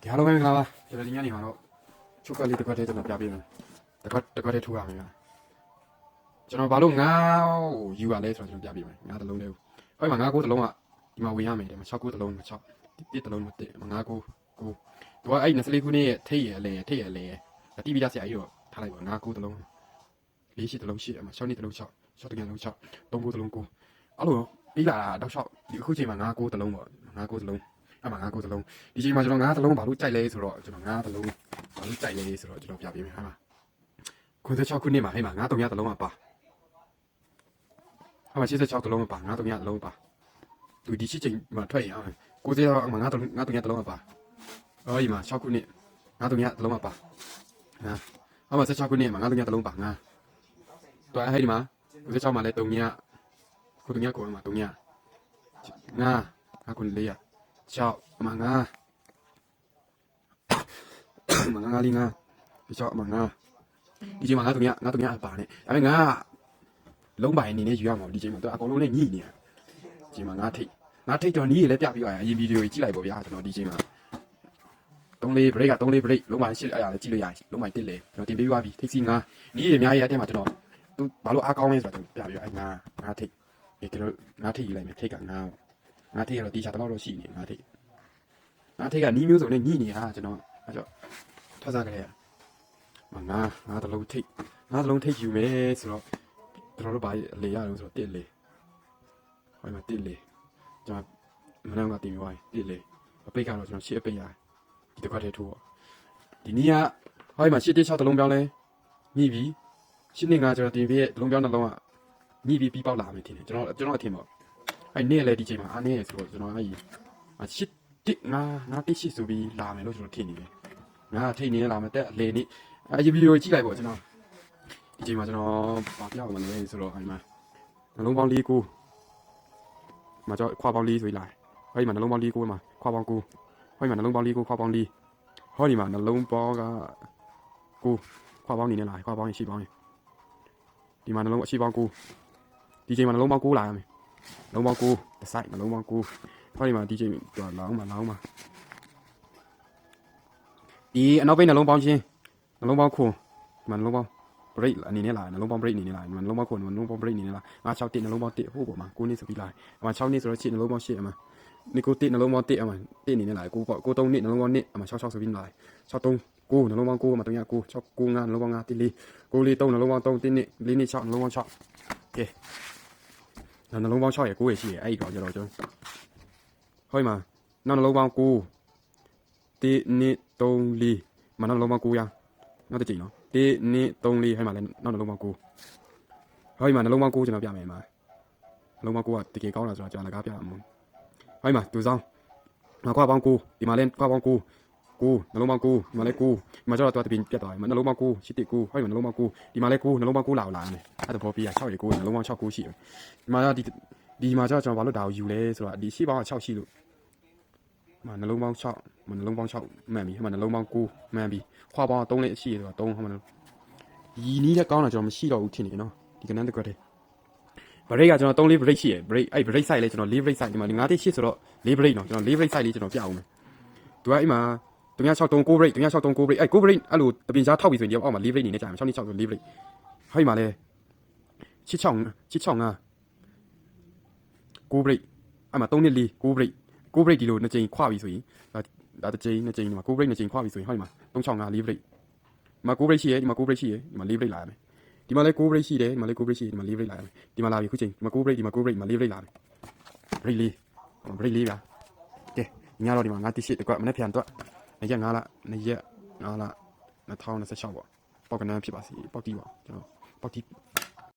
ဒီအားလုံးပဲမင်္ဂလာပါကျွန်တော်ဒီညနေမှာတော့ချုပ်ကလေးတစ်ခွက်တည်းကျွန်တော်ပြပေးမယ်တစ်ခွက်တည်းထိုးရမယ်ကျွန်တော်ဘာလို့ငါ့ကိုယူရလဲဆိုတော့ကျွန်တော်ပြပေးမယ်ငါတစ်လုံးလေးကိုအဲ့မှာငါကိုတစ်လုံးကဒီမှာဝင်ရမယ်တဲ့6ကိုတစ်လုံး6တစ်တစ်လုံးမတစ်ငါကိုသူကအဲ့24ခုနှစ်ရဲ့ထိတ်ရလေတိပိဒါဆရာကြီးတော့ထားလိုက်ပါငါကိုတစ်လုံး4ရှိတစ်လုံးရှိအမ6နှစ်တစ်လုံး6တကယ်လုံး6 3ကိုတစ်လုံးကိုအဲ့လိုပြီးလာတော့6ဒီအခုချိန်မှာငါကိုတစ်လုံးပေါ့ငါကိုတစ်လုံးအမှငါကိုတစ်လုံးဒီချိန်မှာကျွန်တော်ငါးတစ်လုံးဘာလို့ကြိုက်လဲဆိုတော့ကျွန်တော်ငါးတစ်လုံးဘာလို့ကြိုက်လဲဆိုတော့ကျွန်တော်ပြပေးမယ်ဟာ96ခုနှစ်မှာဟဲ့မှာငါး300တစ်လုံးပါဟာ86တစ်လုံးပါငါး300တစ်လုံးပါသူဒီချိန်မှာထွက်ရင်90အမှငါး300တစ်လုံးပါအော်ဒီမှာ6ခုနှစ်ငါး300တစ်လုံးပါဟာအမှ16ခုနှစ်မှာငါး300တစ်လုံးပါငါတော့အဲ့ဒီမှာ96မှာလဲ300ခု300ကိုမှာ300ငါခု4006မငါလေးငါ6မငါဒီချိန်မှာငါ300ပါနဲ့ဒါပေမဲ့ငါလုံးပိုင်အနေနဲ့ယူရမှာဒီချိန်မှာသူအကုန်လုံးနဲ့ညှိနေတာဒီချိန်မှာငါထိတ်တော့နီးရလည်းပြပြီးသွားရင်အရင်ဗီဒီယိုကြီးကြည့်လိုက်ပေါ့ဗျာကျွန်တော်ဒီချိန်မှာ3-4 break က3-4 break လုံးပိုင်8အဲ့ဒါလည်းကြည့်လို့ရတယ်လုံးပိုင်1လေကျွန်တော်တင်ပေးသွားပြီထိတ်စီငါနီးရအများကြီးအတက်မှာကျွန်တော်သူဘာလို့အားကောင်းလဲဆိုတော့ပြပြီးအဲ့ငါထိတ်ဒီကျွန်တော်ငါထိတ်ယူလိုက်မယ်ထိတ်ကငါထိတ်ကတော့တီးချတော့ရှိနေငါထိတ်ကနီးမျိုးစုံနဲ့ညှိနေတာကျွန်တော်အဲ့တော့ထွက်စားကြရငါတစ်လုံးထိတ်ယူမယ်ဆိုတော့ကျွန်တော်တို့ဘာလေရလို့ဆိုတော့1လေဟိုမှာ1လေကျွန်တော်မနေ့ကတင်ပြီးသွားပြီ1လေအပိတ်ကတော့ကျွန်တော်8အပိတ်ရဒီတစ်ခါတည်းထိုးဒီနေ့ကဟိုမှာ8 6တစ်လုံးပြောင်းလဲညှိပြီး8နှစ်ကကျွန်တော်တင်ပြီးတစ်လုံးပြောင်းတစ်လုံးကညှိပြီးပြီးပေါက်လာမယ်ထင်တယ်ကျွန်တော်အထင်ပေါ့အဲ့နေ့လည်းဒီချိန်မှာအားနေရဆိုတော့ကျွန်တော်အဲ့8တစ်ငါတစ်ရှိဆိုပြီးလာမယ်လို့ကျွန်တော်ထင်နေတယ်ငါထိတ်နေလာမယ်တက်အလေနေ့အဲ့ဒီဗီဒီယိုကြည့်လိုက်ပေါ့ကျွန်တော်ဒီချိန်မှာကျွန်တော်ဘာပြောင်းမလဲဆိုတော့အဲ့မှာနှလုံးပေါင်း4ကိုမှာကြောခွာပေါင်း4ဆိုပြီးလာအဲ့ဒီမှာနှလုံးပေါင်း4ကိုမှာခွာပေါင်း9ဟောဒီမှာနှလုံးပေါင်း4ကိုခွာပေါင်း4ဟောဒီမှာနှလုံးပေါင်းက9ခွာပေါင်းနေနေလာခွာပေါင်းရှိပေါင်းဒီမှာနှလုံးအရှိပေါင်း9ဒီချိန်မှာနှလုံးပေါင်း9လာရမယ်နှလုံးပေါင်း9တစ်ဆိုင်နှလုံးပေါင်း9ဟောဒီမှာဒီချိန်တော့လောင်းမှာဒီအနောက်ဘက်နှလုံးပေါင်းချင်းနှလုံးပေါင်းခွန်ဒီမှာနှလုံးပေါင်း break အနေနဲ့လာနှလုံးပေါင်း break အနေနဲ့လာနှလုံးပေါင်းခွန်နှလုံးပေါင်း break အနေနဲ့လာငါ6တစ်နှလုံးပေါင်း1ဟိုပေါ်မှာ9နှစ်ဆိုပြီးလာအမှ6နှစ်ဆိုတော့8နှလုံးပေါင်း8အမှနိကို1နှလုံးပေါင်း1အမှ1အနေနဲ့လာ9 3နှစ်နှလုံးပေါင်း1အမှ6ဆိုပြီးလာ6 3 9နှလုံးပေါင်း9အမှ3 9 6 9 5နှလုံးပေါင်း5 1 4 9 4 3နှလုံးပေါင်း3 1နှစ်4နှစ်6နှလုံးပေါင်း6ကဲနှလုံးပေါင်း6ရ9ရရှိရအဲ့ဒီတော့ကျွန်တော်ဟောဒီမှာနောက်နှလုံးပေါင်း9 1နှစ်3 4မနောက်နှလုံးပေါင်း9ရနောက်တစ်ချိန်နော်1နှစ်3 4ဟဲ့မှာလဲနောက်နှလုံးပေါင်း9ဟောဒီမှာနှလုံးပေါင်း9ကျွန်တော်ပြမယ်မှာနှလုံးပေါင်း9ကတကယ်ကောင်းတာဆိုတော့ကျွန်တော်လည်းကားပြရမှာဟောဒီမှာသူဆောင်ငါခွာပေါင်း9ဒီမှာလဲခွာပေါင်း9နှလုံးပေါင်း9ဒီမှာလဲ9ဒီမှာကျတော့တွားတပင်းပြတ်သွားပြီနှလုံးပေါင်း9ရှိတဲ့9ဟောဒီမှာနှလုံးပေါင်း9ဒီမှာလဲ9နှလုံးပေါင်း9လာမယ်အဲ့ဒါပေါ်ပြရ6ရေ9နှလုံးပေါင်း6 9ရှိတယ်ဒီမှာဒီမှာကျတော့ကျွန်တော်ဘာလို့ဒါကိုယူလဲဆိုတော့ဒီရှိပေါင်းက6ရှိလို့မနှလုံးပေါင်း6နှလုံးပေါင်း6မှန်ပြီဟိုမှာနှလုံးပေါင်း9မှန်ပြီခွာပေါင်း3လေးရှိရဆိုတော့3ဟိုမှာဒီနီးတဲ့ကောင်းတာကျွန်တော်မရှိတော့ဘူးထင်တယ်နော်ဒီကနန်းတကွက်တည်း break ကကျွန်တော်3လေး break ရှိရ break အဲ့ break side လေးကျွန်တော်4 break side ဒီမှာ9တိ8ဆိုတော့4 break နော်ကျွန်တော်4 break side လေးကျွန်တော်ပြအောင်မယ်သူကအဲ့မှာ363 9 break 363 9 break အဲ့9 break အဲ့လိုတပင်ကြားထောက်ပြီးဆိုရင်ဒီအောက်မှာ4 break နေနဲ့ကြာမယ်6 6ဆို4 break ဟိုဒီမှာလဲ665 9 break အဲ့မှာ3နှစ်4 9 break 9 break ဒီလိုနှစ်ကြိမ်ခွာပြီးဆိုရင်ဒါတစ်ကြိမ်နှစ်ကြိမ်ဒီမှာ9 break နှစ်ကြိမ်ခွာပြီးဆိုရင်ဟောဒီမှာ365 4 break ဒီမှာ9 break ရှိရဒီမှာ9 break ရှိရဒီမှာ4 break လာရမယ်ဒီမှာလဲ9 break ရှိတယ်ဒီမှာလဲ9 break ရှိတယ်ဒီမှာ4 break လာရမယ်ဒီမှာလာပြီခုချိန်ဒီမှာ9 break ဒီမှာ9 break ဒီမှာ4 break လာမယ် break 4 break 4ပါကဲညတော့ဒီမှာငါတိရှိတကွမနေ့ပြန်တော့နေ့ရက်9လနေ့ရက်9လ2026ပေါ့ပေါက်ကနန်းဖြစ်ပါစီပေါက်တီးပါကျွန်တော်ပေါက်တီး